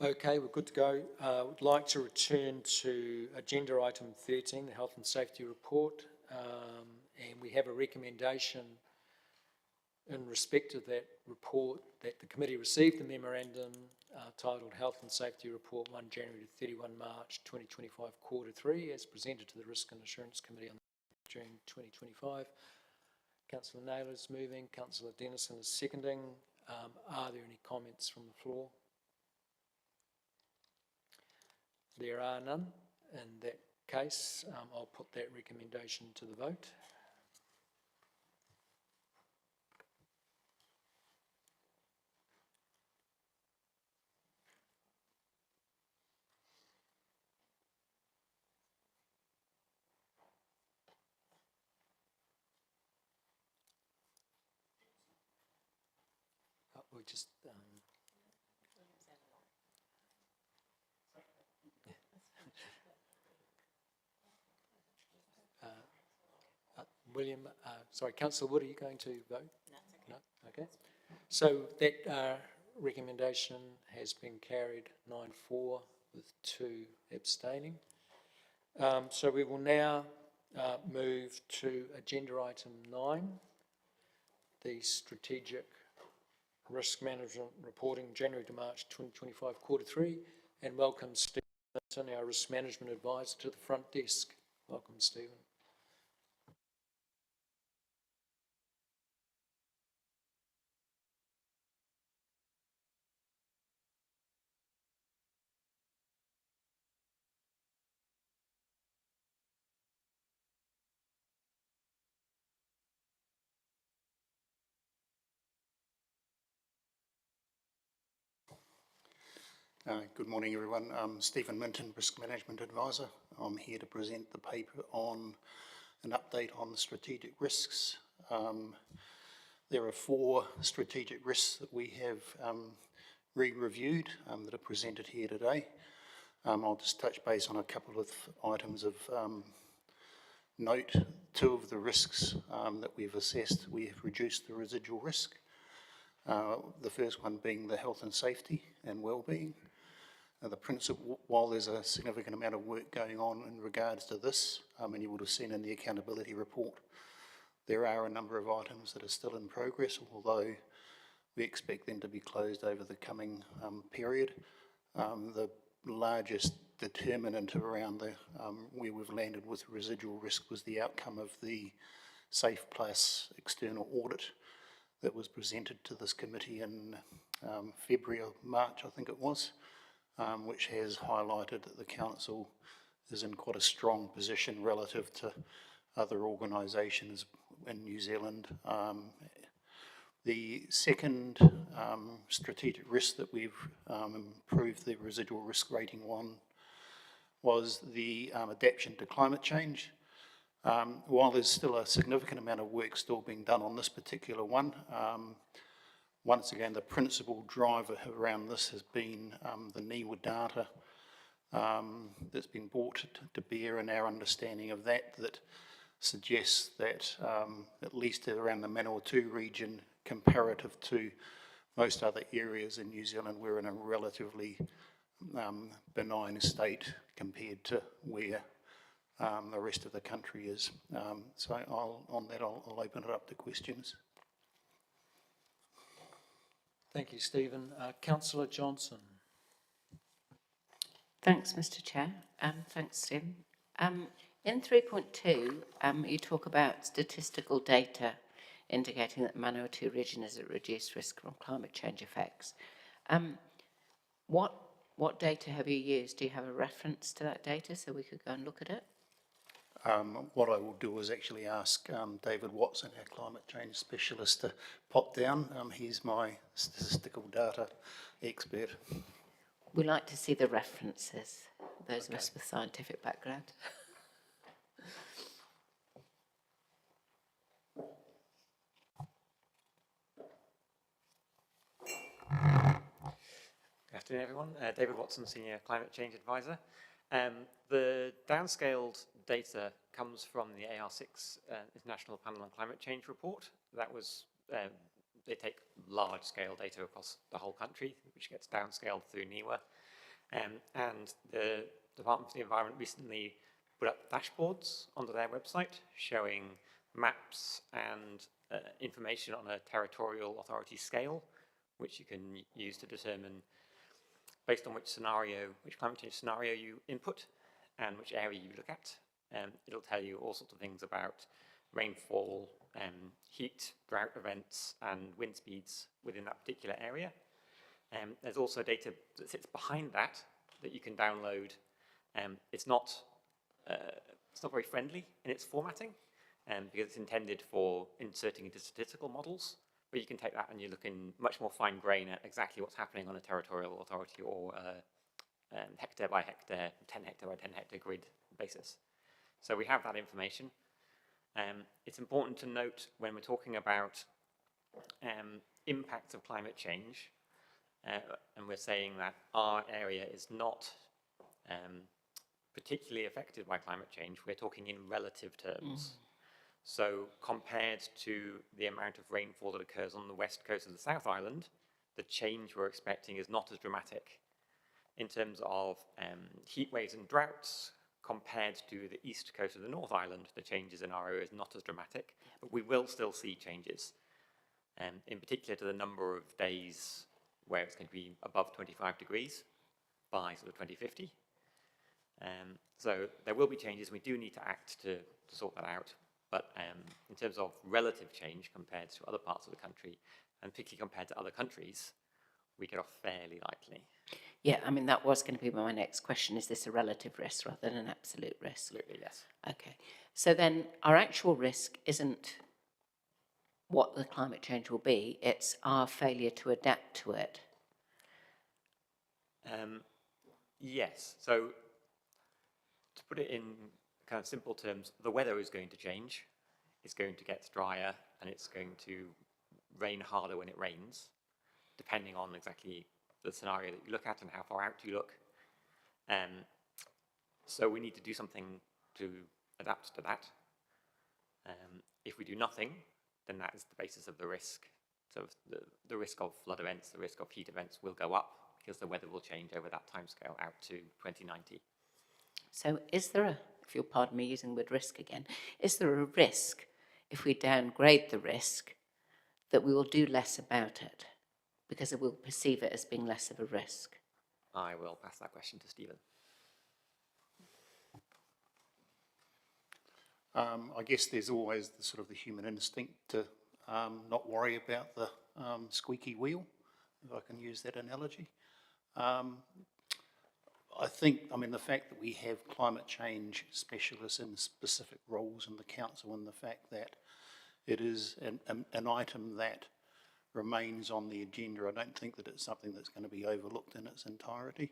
Okay, we're good to go. Would like to return to agenda item 13, the Health and Safety Report, and we have a recommendation in respect of that report that the committee received the memorandum titled Health and Safety Report 1 January to 31 March 2025 Quarter 3 as presented to the Risk and Assurance Committee on June 2025. Councillor Naylor is moving, Councillor Dennison is seconding. Are there any comments from the floor? There are none. In that case, I'll put that recommendation to the vote. We'll just William, sorry, Councillor Wood, are you going to vote? No, okay. So that recommendation has been carried 9-4 with 2 abstaining. So we will now move to agenda item 9, the Strategic Risk Management Reporting January to March 2025 Quarter 3, and welcome Stephen Minton, our Risk Management Advisor, to the front desk. Welcome, Stephen. Good morning, everyone. I'm Stephen Minton, Risk Management Advisor. I'm here to present the paper on an update on the strategic risks. There are 4 strategic risks that we have re-reviewed that are presented here today. I'll just touch base on a couple of items of note. 2 of the risks that we've assessed, we have reduced the residual risk. The first one being the health and safety and well-being. The principle, while there's a significant amount of work going on in regards to this, and you would have seen in the accountability report, there are a number of items that are still in progress, although we expect them to be closed over the coming period. The largest determinant around where we've landed with residual risk was the outcome of the Safe Plus external audit that was presented to this committee in February or March, I think it was, which has highlighted that the council is in quite a strong position relative to other organisations in New Zealand. The second strategic risk that we've improved the residual risk rating on was the adaptation to climate change. While there's still a significant amount of work still being done on this particular one, once again, the principal driver around this has been the NIWA data that's been brought to bear in our understanding of that suggests that at least around the Manawatu region, comparative to most other areas in New Zealand, we're in a relatively benign state compared to where the rest of the country is. So I'll open it up to questions. Thank you, Stephen. Councillor Johnson. Thanks, Mr. Chair. Thanks, Stephen. In 3.2, you talk about statistical data indicating that Manawatu region is at reduced risk from climate change effects. What data have you used? Do you have a reference to that data so we could go and look at it? What I will do is actually ask David Watson, our climate change specialist, to pop down. He's my statistical data expert. We like to see the references, those of us with scientific background. Good afternoon, everyone. David Watson, Senior Climate Change Advisor. The downscaled data comes from the AR6 International Panel on Climate Change report. That was, they take large-scale data across the whole country, which gets downscaled through NIWA. And the Department for the Environment recently put up dashboards onto their website showing maps and information on a territorial authority scale, which you can use to determine, based on which climate change scenario you input and which area you look at. It'll tell you all sorts of things about rainfall, heat, drought events, and wind speeds within that particular area. There's also data that sits behind that you can download. It's not very friendly in its formatting, because it's intended for inserting into statistical models, but you can take that and you look in much more fine grain at exactly what's happening on a territorial authority or hectare by hectare, 10 hectare by 10 hectare grid basis. So we have that information. It's important to note when we're talking about impacts of climate change, and we're saying that our area is not particularly affected by climate change, we're talking in relative terms. So compared to the amount of rainfall that occurs on the west coast of the South Island, the change we're expecting is not as dramatic. In terms of heat waves and droughts, compared to the east coast of the North Island, the changes in our area is not as dramatic, but we will still see changes, in particular to the number of days where it's going to be above 25 degrees by sort of 2050. So there will be changes. We do need to act to sort that out. But in terms of relative change compared to other parts of the country, and particularly compared to other countries, we get off fairly lightly. Yeah, I mean, that was going to be my next question. Is this a relative risk rather than an absolute risk? Absolutely, yes. Okay. So then our actual risk isn't what the climate change will be, it's our failure to adapt to it. Yes. So to put it in kind of simple terms, the weather is going to change. It's going to get drier and it's going to rain harder when it rains, depending on exactly the scenario that you look at and how far out you look. So we need to do something to adapt to that. If we do nothing, then that is the basis of the risk. So the risk of flood events, the risk of heat events will go up because the weather will change over that timescale out to 2090. So is there a, if you'll pardon me using the word risk again, is there a risk if we downgrade the risk that we will do less about it because it will perceive it as being less of a risk? I will pass that question to Stephen. I guess there's always the sort of the human instinct to not worry about the squeaky wheel, if I can use that analogy. I think, the fact that we have climate change specialists in specific roles in the council, and the fact that it is an item that remains on the agenda, I don't think that it's something that's going to be overlooked in its entirety.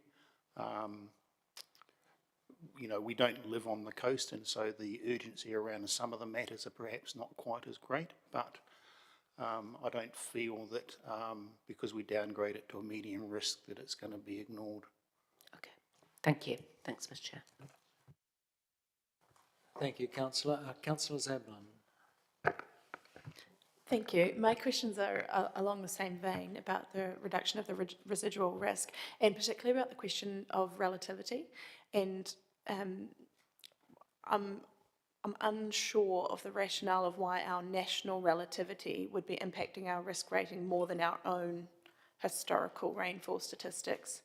We don't live on the coast, and so the urgency around some of the matters are perhaps not quite as great, but I don't feel that because we downgrade it to a medium risk that it's going to be ignored. Okay, thank you. Thanks, Mr. Chair. Thank you, Councillor. Councillor Zablon. Thank you. My questions are along the same vein about the reduction of the residual risk, and particularly about the question of relativity. And I'm unsure of the rationale of why our national relativity would be impacting our risk rating more than our own historical rainfall statistics,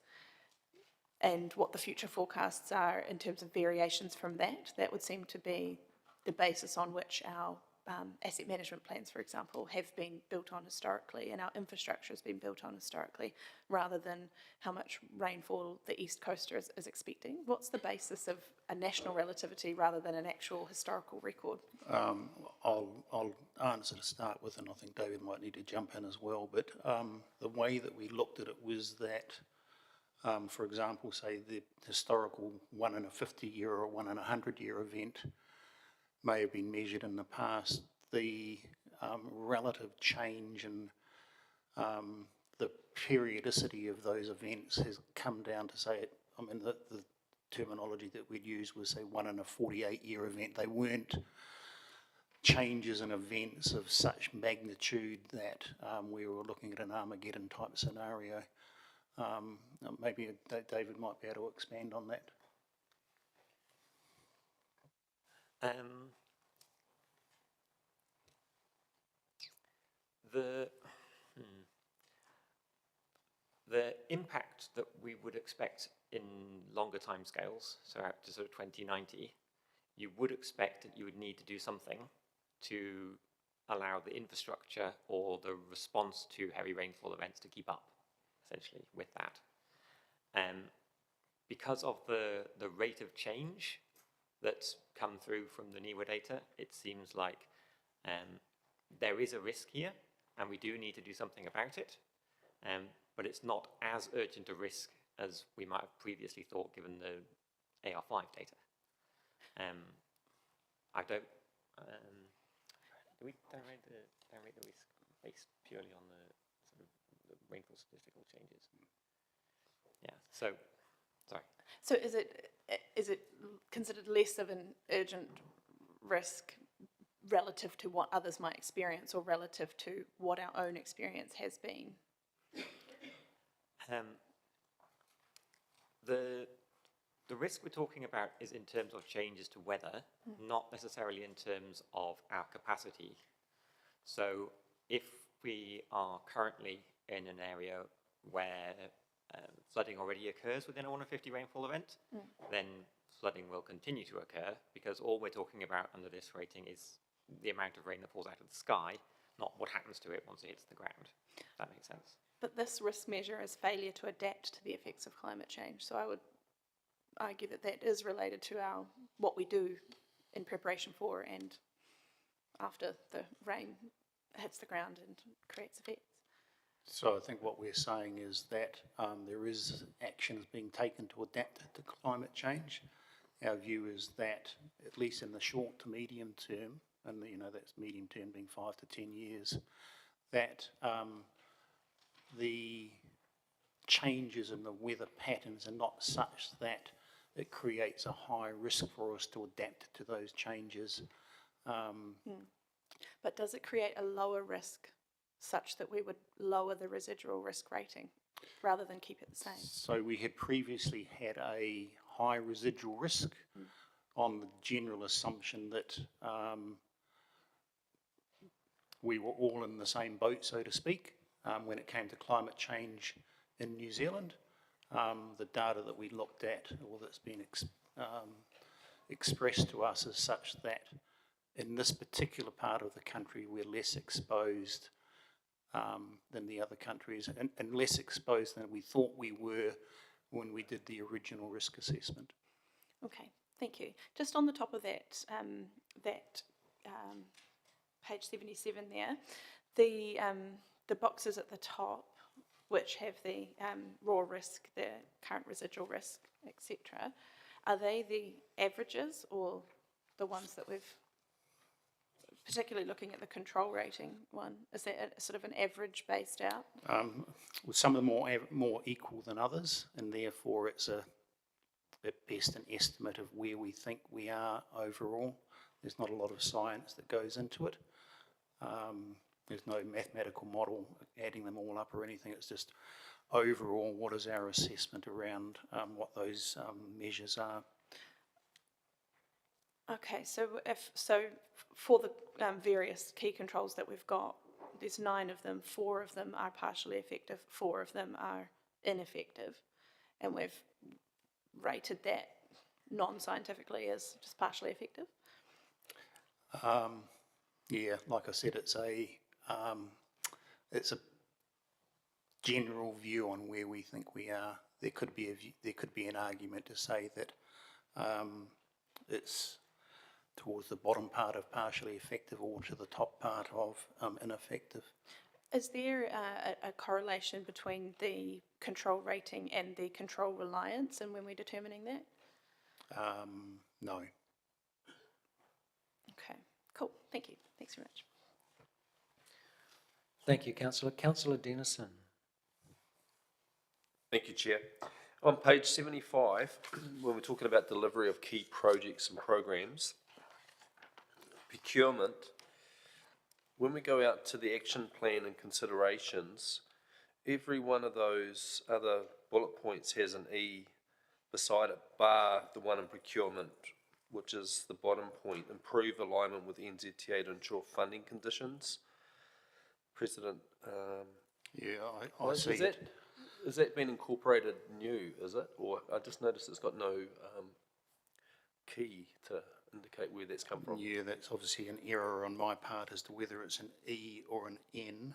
and what the future forecasts are in terms of variations from that. That would seem to be the basis on which our asset management plans, for example, have been built on historically, and our infrastructure has been built on historically, rather than how much rainfall the East Coaster is expecting. What's the basis of a national relativity rather than an actual historical record? I'll answer to start with, and I think David might need to jump in as well, but the way that we looked at it was that, for example, say the historical 1 in a 50-year or 1 in a 100-year event may have been measured in the past. The relative change in the periodicity of those events has come down to say, the terminology that we'd use was say 1 in a 48-year event. They weren't changes in events of such magnitude that we were looking at an Armageddon type scenario. Maybe David might be able to expand on that. The impact that we would expect in longer timescales, so out to sort of 2090, you would expect that you would need to do something to allow the infrastructure or the response to heavy rainfall events to keep up, essentially, with that. Because of the rate of change that's come through from the NIWA data, it seems like there is a risk here, and we do need to do something about it. But it's not as urgent a risk as we might have previously thought, given the AR5 data. I don't. Do we downrate the risk based purely on the sort of the rainfall statistical changes? Yeah. So, sorry. So is it considered less of an urgent risk relative to what others might experience, or relative to what our own experience has been? The risk we're talking about is in terms of changes to weather, not necessarily in terms of our capacity. So if we are currently in an area where flooding already occurs within a 1 in 50 rainfall event, then flooding will continue to occur, because all we're talking about under this rating is the amount of rain that falls out of the sky, not what happens to it once it hits the ground. If that makes sense. But this risk measure is failure to adapt to the effects of climate change. So I would argue that that is related to what we do in preparation for and after the rain hits the ground and creates effects. So I think what we're saying is that there is actions being taken to adapt to climate change. Our view is that, at least in the short to medium term, and that's medium term being 5 to 10 years, that the changes in the weather patterns are not such that it creates a high risk for us to adapt to those changes. But does it create a lower risk such that we would lower the residual risk rating rather than keep it the same? So we had previously had a high residual risk on the general assumption that we were all in the same boat, so to speak, when it came to climate change in New Zealand. The data that we looked at, or that's been expressed to us, is such that in this particular part of the country we're less exposed than the other countries, and less exposed than we thought we were when we did the original risk assessment. Okay, thank you. Just on the top of that, page 77 there, the boxes at the top, which have the raw risk, the current residual risk, etc., are they the averages or the ones that we've, particularly looking at the control rating one, is that a sort of an average based out? Some of them more equal than others, and therefore it's at best an estimate of where we think we are overall. There's not a lot of science that goes into it. There's no mathematical model adding them all up or anything. It's just overall, what is our assessment around what those measures are. Okay, so for the various key controls that we've got, there's 9 of them, 4 of them are partially effective, 4 of them are ineffective, and we've rated that non-scientifically as just partially effective. Yeah, like I said, it's a general view on where we think we are. There could be an argument to say that it's towards the bottom part of partially effective or to the top part of ineffective. Is there a correlation between the control rating and the control reliance, and when we're determining that? No. Okay, cool. Thank you. Thanks very much. Thank you, Councillor. Councillor Dennison. Thank you, Chair. On page 75, when we're talking about delivery of key projects and programs, procurement, when we go out to the action plan and considerations, every one of those other bullet points has an E beside it, bar the one in procurement, which is the bottom point, improve alignment with NZTA to ensure funding conditions. President, Yeah, I see is that, has that been incorporated new, is it? Or I just noticed it's got no key to indicate where that's come from. Yeah, that's obviously an error on my part as to whether it's an E or an N.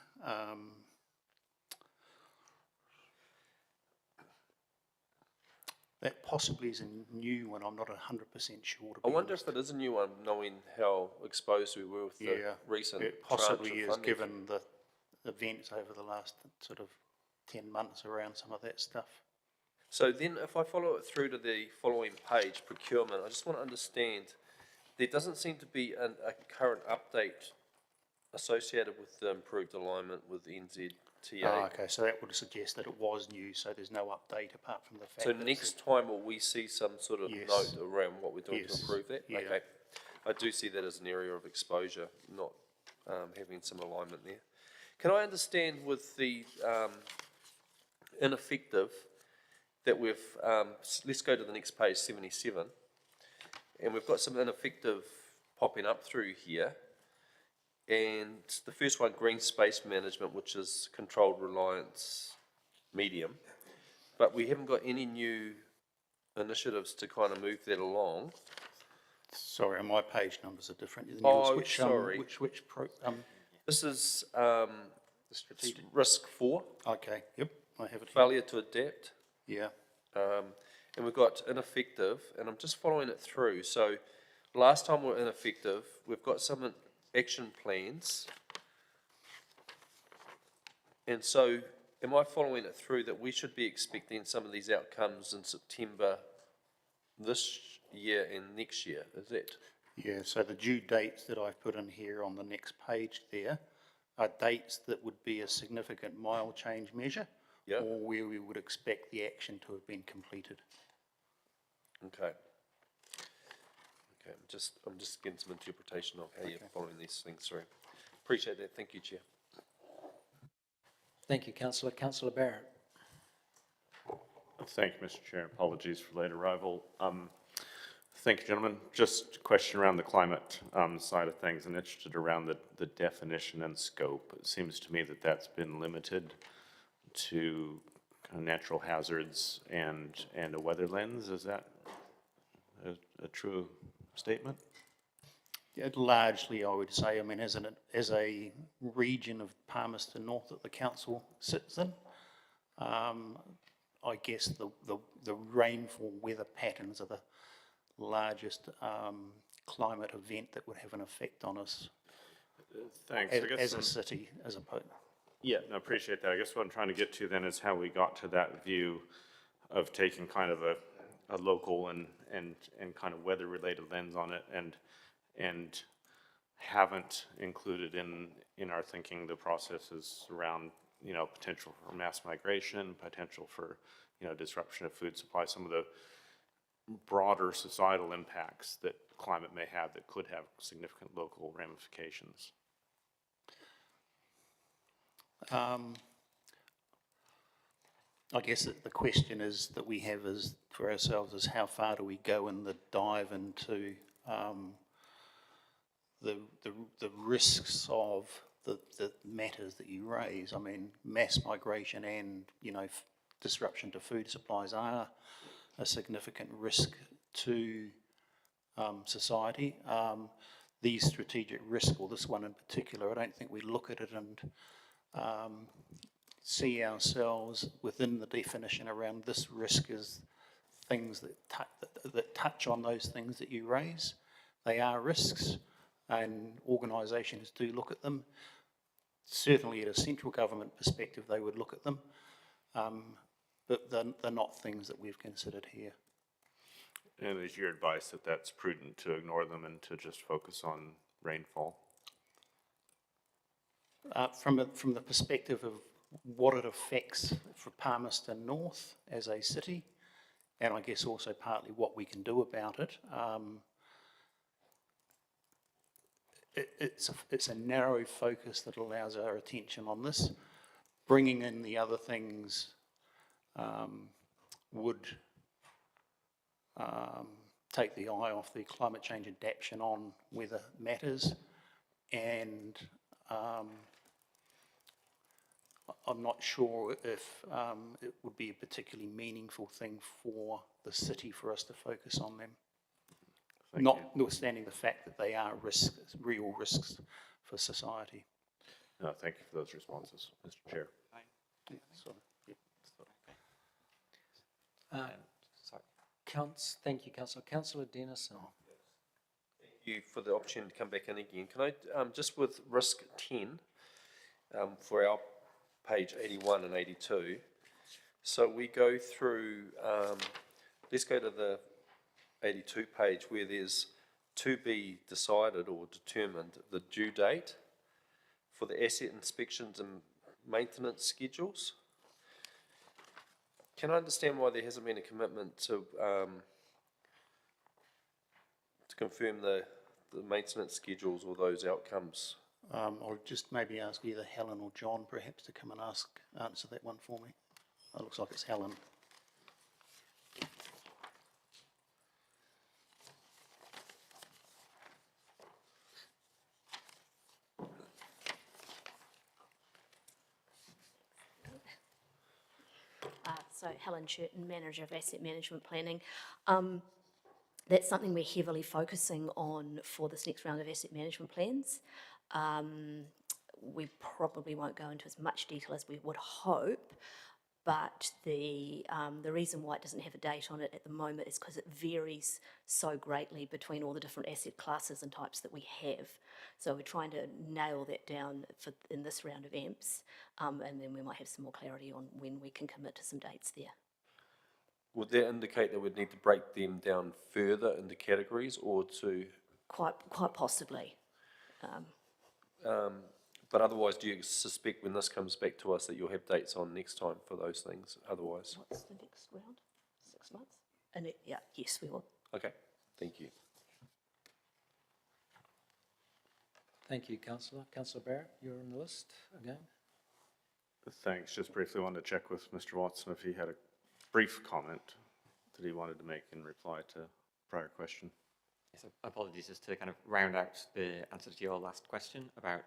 That possibly is a new one, I'm not 100% sure. I wonder if it is a new one, knowing how exposed we were with the Yeah, recent it tranche possibly of is, funding. given the events over the last sort of 10 months around some of that stuff. So then if I follow it through to the following page, procurement, I just want to understand, there doesn't seem to be a current update associated with the improved alignment with NZTA. Oh, okay, so that would suggest that it was new, so there's no update apart from the fact So that next time will we see some sort of Yes. note around what we're doing to Yes. improve that? Yeah. Okay, I do see that as an area of exposure, not having some alignment there. Can I understand with the ineffective that we've, let's go to the next page, 77, and we've got some ineffective popping up through here. And the first one, green space management, which is controlled reliance medium. But we haven't got any new initiatives to kind of move that along. Sorry, my page numbers are different than Oh, yours. Which, sorry. This is the strategic, risk 4, okay, yep, I have it here. failure to adapt. Yeah, And we've got ineffective, and I'm just following it through. So last time we were ineffective, we've got some action plans. And so am I following it through that we should be expecting some of these outcomes in September this year and next year? Is that? yeah, so the due dates that I've put in here on the next page there are dates that would be a significant mile change measure, Yeah. or where we would expect the action to have been completed. Okay. Okay, I'm just getting some interpretation of how you're following these things through. Appreciate that. Thank you, Chair. Thank you, councillor. Councillor Barrett. Thank you, Mr. Chair. Apologies for late arrival. Thank you, gentlemen. Just a question around the climate side of things, and interested around the definition and scope. It seems to me that that's been limited to kind of natural hazards and a weather lens. Is that a true statement? Yeah, largely, I would say, I mean, as a region of Palmerston North that the council sits in, I guess the rainfall weather patterns are the largest climate event that would have an effect on us Thanks. as a city, as opposed. Yeah, no, appreciate that. I guess what I'm trying to get to then is how we got to that view of taking kind of a local and kind of weather-related lens on it, and haven't included in our thinking the processes around, you know, potential for mass migration, potential for, you know, disruption of food supply, some of the broader societal impacts that climate may have that could have significant local ramifications. I guess that the question is that we have is for ourselves is how far do we go in the dive into the risks of the matters that you raise. I mean, mass migration and, you know, disruption to food supplies are a significant risk to society. These strategic risks, or this one in particular, I don't think we look at it and see ourselves within the definition around this risk as things that touch on those things that you raise. They are risks, and organisations do look at them. Certainly at a central government perspective, they would look at them, but they're not things that we've considered here. And is your advice that that's prudent to ignore them and to just focus on rainfall? From the perspective of what it affects for Palmerston North as a city, and I guess also partly what we can do about it, it's a narrow focus that allows our attention on this. bringing in the other things would take the eye off the climate change adaptation on weather matters, and I'm not sure if it would be a particularly meaningful thing for the city for us to focus on them. Notwithstanding the fact that they are risks, real risks for society. No, thank you for those responses, Mr. Chair. Yeah, so, yeah. Sorry. Thank you, Councillor. Councillor Dennison. Thank you for the opportunity to come back in again. Can I, just with risk 10, for our page 81 and 82, so we go through, let's go to the 82 page where there's to be decided or determined the due date for the asset inspections and maintenance schedules. Can I understand why there hasn't been a commitment to confirm the maintenance schedules or those outcomes? I'll just maybe ask either Helen or John perhaps to come and answer that one for me. It looks like it's Helen. So Helen Churton, Manager of Asset Management Planning. That's something we're heavily focusing on for this next round of asset management plans. We probably won't go into as much detail as we would hope, but the reason why it doesn't have a date on it at the moment is because it varies so greatly between all the different asset classes and types that we have. So we're trying to nail that down in this round of AMPs, and then we might have some more clarity on when we can commit to some dates there. Would that indicate that we'd need to break them down further into categories or to? Quite possibly. But otherwise, do you suspect when this comes back to us that you'll have dates on next time for those things otherwise? What's the next round? 6 months? And yeah, yes, we will. Okay, thank you. Thank you, Councillor. Councillor Barrett, you're on the list again. Thanks. Just briefly wanted to check with Mr. Watson if he had a brief comment that he wanted to make in reply to prior question. Yes, apologies, just to kind of round out the answer to your last question about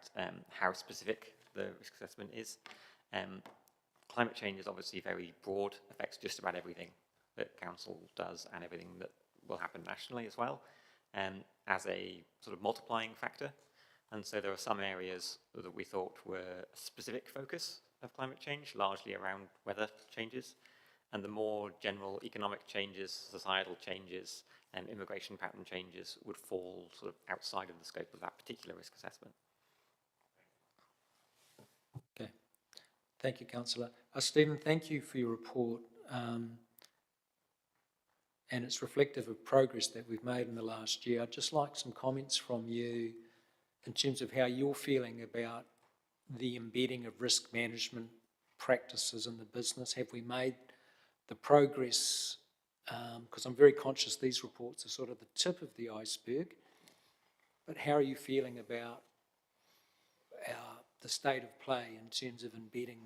how specific the risk assessment is. Climate change is obviously very broad, affects just about everything that council does and everything that will happen nationally as well, as a sort of multiplying factor. And so there are some areas that we thought were a specific focus of climate change, largely around weather changes, and the more general economic changes, societal changes, and immigration pattern changes would fall sort of outside of the scope of that particular risk assessment. Okay. Thank you, Councillor. Stephen, thank you for your report. And it's reflective of progress that we've made in the last year. I'd just like some comments from you in terms of how you're feeling about the embedding of risk management practices in the business. Have we made the progress? Because I'm very conscious these reports are sort of the tip of the iceberg, but how are you feeling about the state of play in terms of embedding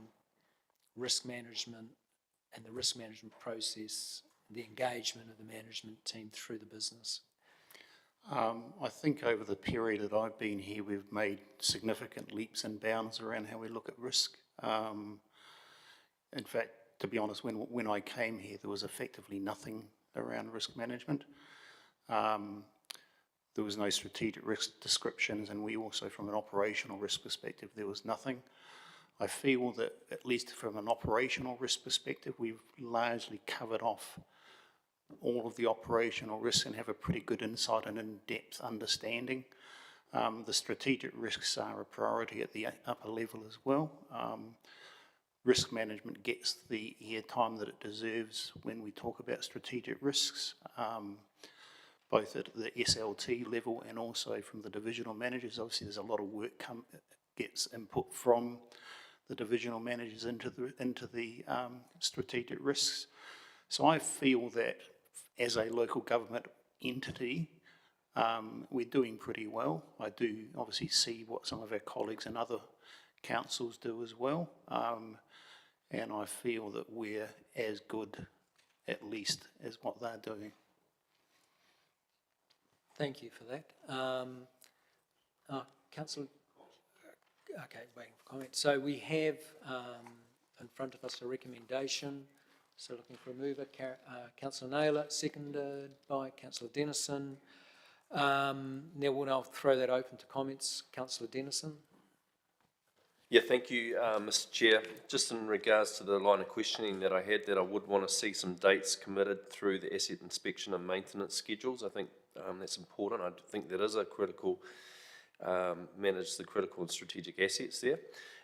risk management and the risk management process, the engagement of the management team through the business? I think over the period that I've been here, we've made significant leaps and bounds around how we look at risk. In fact, to be honest, when I came here, there was effectively nothing around risk management. There was no strategic risk descriptions, and we also, from an operational risk perspective, there was nothing. I feel that, at least from an operational risk perspective, we've largely covered off all of the operational risks and have a pretty good insight and in-depth understanding. The strategic risks are a priority at the upper level as well. Risk management gets the airtime that it deserves when we talk about strategic risks, both at the SLT level and also from the divisional managers. Obviously, there's a lot of work gets input from the divisional managers into the strategic risks. So I feel that as a local government entity, we're doing pretty well. I do obviously see what some of our colleagues and other councils do as well. and I feel that we're as good, at least, as what they're doing. Thank you for that. Councillor, okay, waiting for comment. So we have in front of us a recommendation. So looking for a mover, Councillor Naylor, seconded by Councillor Dennison. Now I'll throw that open to comments. Councillor Dennison. Yeah, thank you, Mr. Chair. Just in regards to the line of questioning that I had, that I would want to see some dates committed through the asset inspection and maintenance schedules. I think that's important. I think that is a critical, manage the critical and strategic assets there.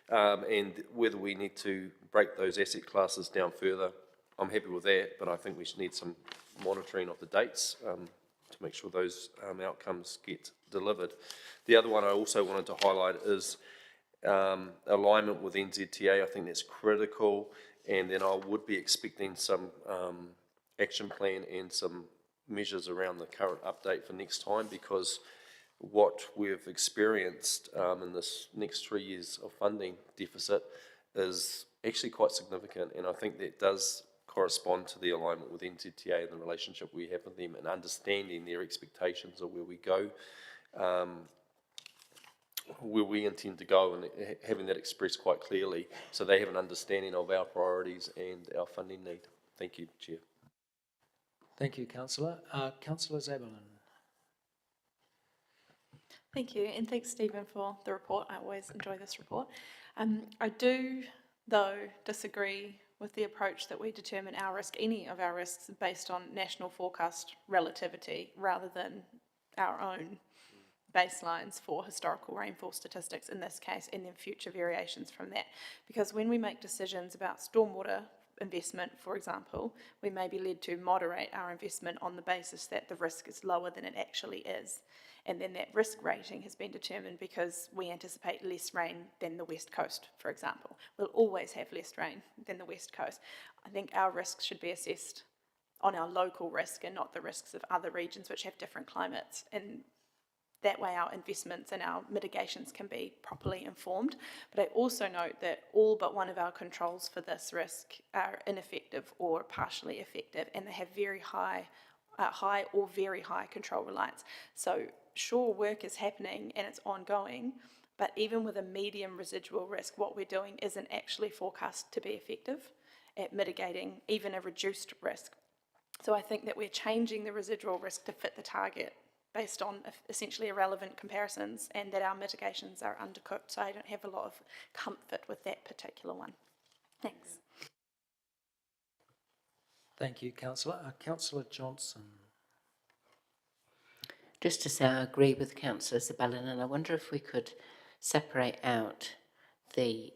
And whether we need to break those asset classes down further, I'm happy with that, but I think we should need some monitoring of the dates to make sure those outcomes get delivered. The other one I also wanted to highlight is alignment with NZTA. I think that's critical, and then I would be expecting some action plan and some measures around the current update for next time, because what we've experienced in this next 3 years of funding deficit is actually quite significant, and I think that does correspond to the alignment with NZTA and the relationship we have with them, and understanding their expectations of where we go, where we intend to go, and having that expressed quite clearly so they have an understanding of our priorities and our funding need. Thank you, Chair. Thank you, Councillor. Councillor Zabelin. Thank you, and thanks, Stephen, for the report. I always enjoy this report. I do, though, disagree with the approach that we determine our risk, any of our risks, based on national forecast relativity rather than our own baselines for historical rainfall statistics in this case, and then future variations from that. Because when we make decisions about stormwater investment, for example, we may be led to moderate our investment on the basis that the risk is lower than it actually is. And then that risk rating has been determined because we anticipate less rain than the West Coast, for example. We'll always have less rain than the West Coast. I think our risks should be assessed on our local risk and not the risks of other regions which have different climates. And that way our investments and our mitigations can be properly informed. But I also note that all but one of our controls for this risk are ineffective or partially effective, and they have very high or very high control reliance. So sure, work is happening and it's ongoing, but even with a medium residual risk, what we're doing isn't actually forecast to be effective at mitigating even a reduced risk. So I think that we're changing the residual risk to fit the target based on essentially irrelevant comparisons, and that our mitigations are undercooked. So I don't have a lot of comfort with that particular one. Thanks. Thank you, Councillor. Councillor Johnson. Just to say, I agree with Councillor Zabelin, and I wonder if we could separate out the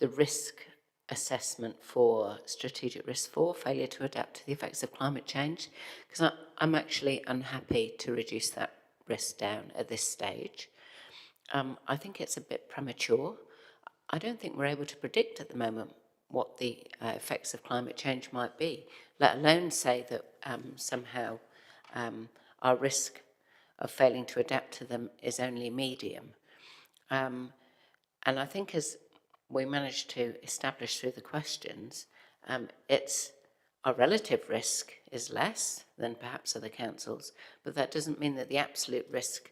risk assessment for strategic risk 4, failure to adapt to the effects of climate change, because I'm actually unhappy to reduce that risk down at this stage. I think it's a bit premature. I don't think we're able to predict at the moment what the effects of climate change might be, let alone say that somehow our risk of failing to adapt to them is only medium. And I think as we managed to establish through the questions, our relative risk is less than perhaps other councils, but that doesn't mean that the absolute risk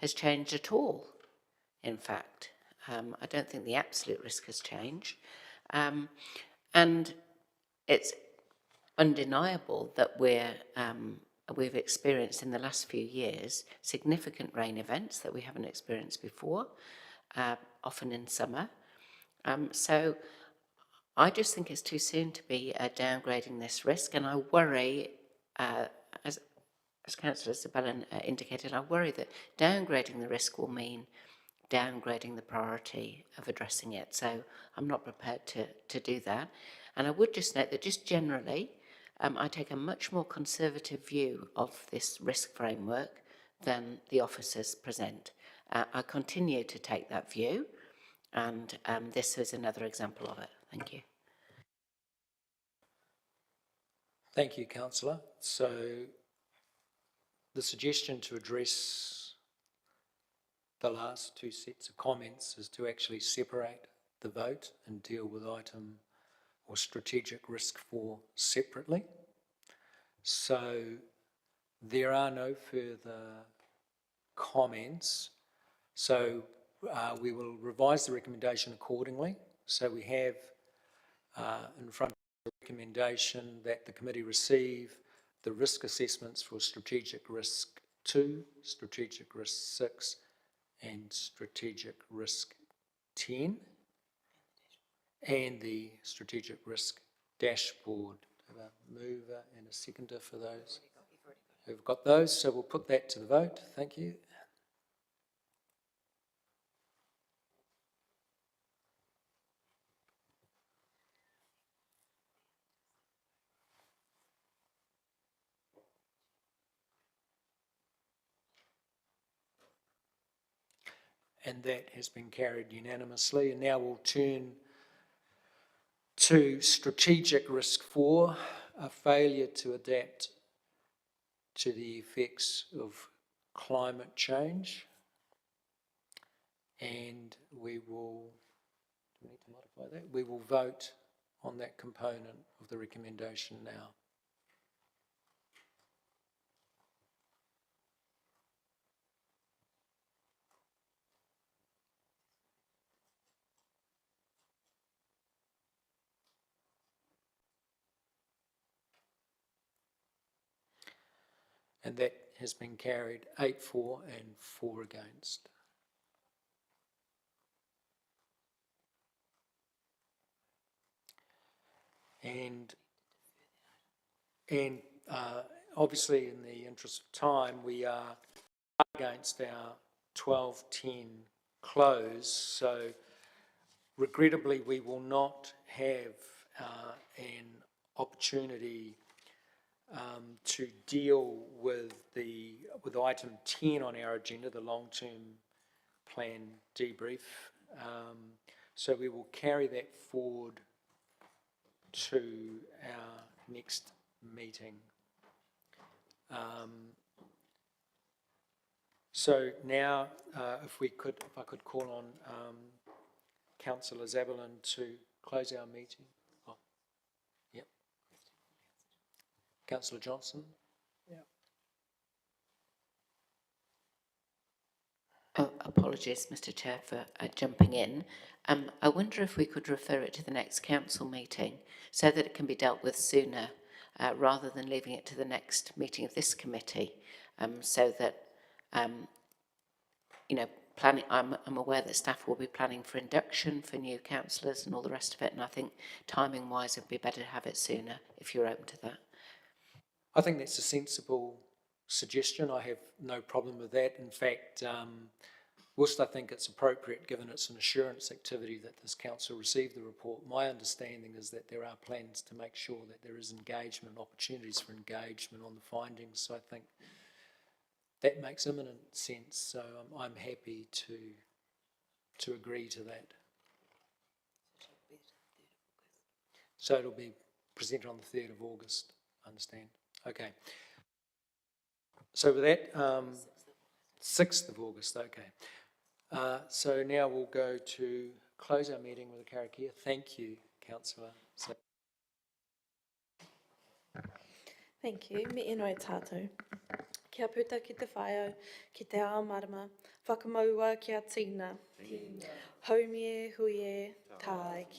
has changed at all. In fact, I don't think the absolute risk has changed. And it's undeniable that we've experienced in the last few years significant rain events that we haven't experienced before, often in summer. So I just think it's too soon to be downgrading this risk, and I worry, as Councillor Zabelin indicated, I worry that downgrading the risk will mean downgrading the priority of addressing it. So I'm not prepared to do that. And I would just note that just generally, I take a much more conservative view of this risk framework than the officers present. I continue to take that view, and this is another example of it. Thank you. Thank you, Councillor. So the suggestion to address the last two sets of comments is to actually separate the vote and deal with item or strategic risk 4 separately. So there are no further comments. So we will revise the recommendation accordingly. So we have in front of the recommendation that the committee receive the risk assessments for strategic risk 2, strategic risk 6, and strategic risk 10, and the strategic risk dashboard. Have a mover and a seconder for those. We've got those, so we'll put that to the vote. Thank you. And that has been carried unanimously. And now we'll turn to strategic risk 4, a failure to adapt to the effects of climate change. And we will, do we need to modify that? We will vote on that component of the recommendation now. And that has been carried 8-4 and 4 against. And obviously, in the interest of time, we are against our 12:10 close. So regrettably, we will not have an opportunity to deal with item 10 on our agenda, the long-term plan debrief. So we will carry that forward to our next meeting. So now, if I could call on Councillor Zaberlin to close our meeting. Oh, yep. Councillor Johnson. Oh, apologies, Mr Chair, for jumping in. I wonder if we could refer it to the next council meeting so that it can be dealt with sooner, rather than leaving it to the next meeting of this committee, so that, planning. I'm aware that staff will be planning for induction for new councillors and all the rest of it, and I think timing-wise it would be better to have it sooner, if you're open to that. I think that's a sensible suggestion. I have no problem with that. In fact, whilst I think it's appropriate, given it's an assurance activity, that this council receive the report, my understanding is that there are plans to make sure that there is engagement, opportunities for engagement on the findings. So I think that makes imminent sense. So I'm happy to agree to that. So it'll be presented on the 3rd of August, I understand. Okay. So with that, 6th of August, okay. So now we'll go to close our meeting with a karakia. Thank you, Councillor. Thank you. Me ino e tātou. Kia puta ki te whaiau, ki te ao marama, whakamaua ki a tīna. Haumie, huie, tāi.